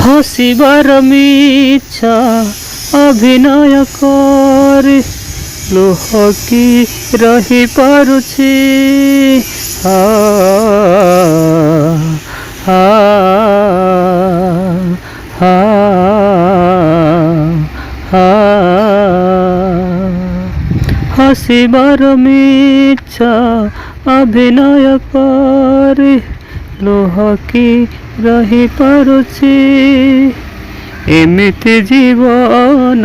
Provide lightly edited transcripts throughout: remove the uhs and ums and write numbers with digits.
हसिबार मिछा अभिनय करे लुह कि रही पारुछि हसिबार मिछा अभिनय करे लुह कि रही पारुछि एमिति जीवन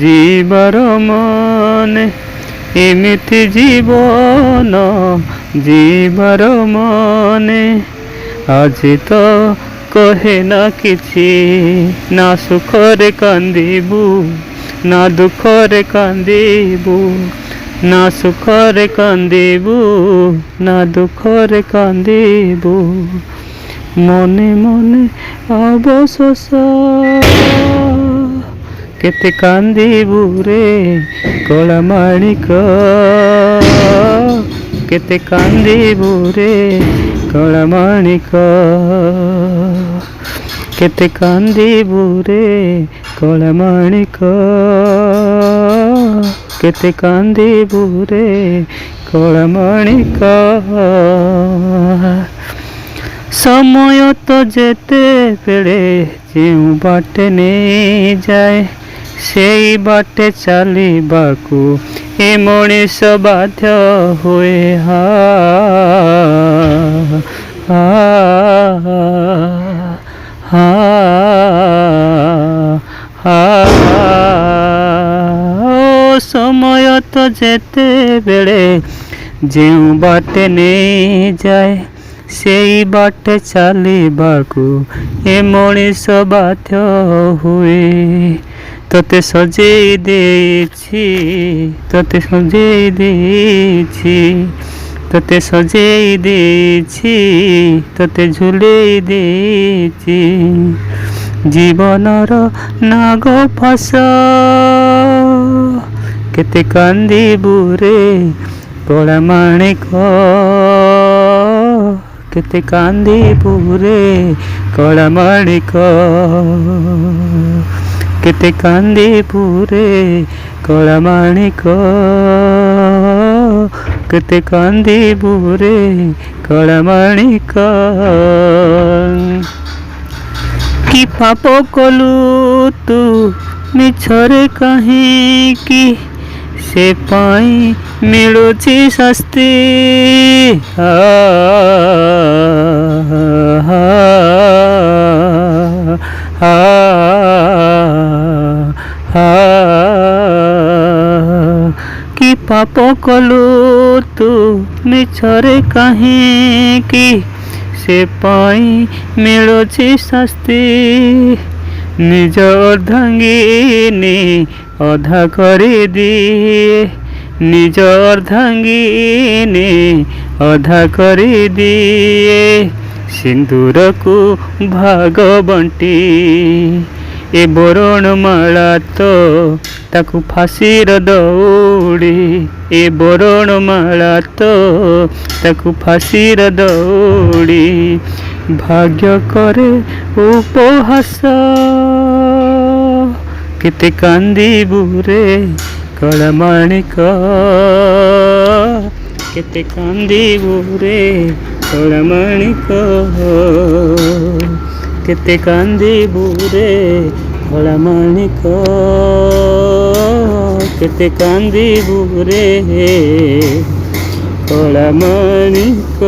जीवार मने एमिति जीवन जीवार मने आज तो कहे ना किछि ना सुखरे कांदिबू ना दुखरे कांदिबू ना सुखरे कांदिबू ना दुखरे कांदिबू मने मने अवशोष केते कांदिबू रे कला माणिक केते कांदिबू रे कला माणिक केते कांदिबू रे कला माणिक केते कांदिबू रे कला माणिक समय तो जेते बेले जेउ बाटे नहीं जाए सेई बाटे चलिबाकू ए मनीष बाध्य हुए समय तो जेते बेले जेउ बाटे नहीं जाए सेई बाटे चलिबाकू ए मनीष बाध्य हुए तोते सजेई देछि तोते सजेई देछि तोते सजेई देछि तोते झुलेई देछि जीवनर नाग फास केते कांदिबू रे कला माणिक केते कांदिबू रे कला माणिक केते कांदिबू रे कला माणिक केते कांदिबू रे कला माणिक कि पाप कलु तू मिछरे काहींकि से पाई मिलुछि शास्ति कि पाप कलु तू मिछरे काहींकि से पाई मिलुछि शास्ति निज अर्धांगिनी अधा करी दिए निज अर्धांगिनी अधा करी दिए सिंदूर को भाग बंटी ए बरण माला तो ताकू फांसीर दौड़ी ए बरण माला तो ताकू फांसीर दौड़ी भाग्य करे उपहास केते कांदिबू रे कला माणिक केते कांदिबू रे कला माणिक केते कांदिबू रे कला माणिक केते कांदिबू रे कला माणिक।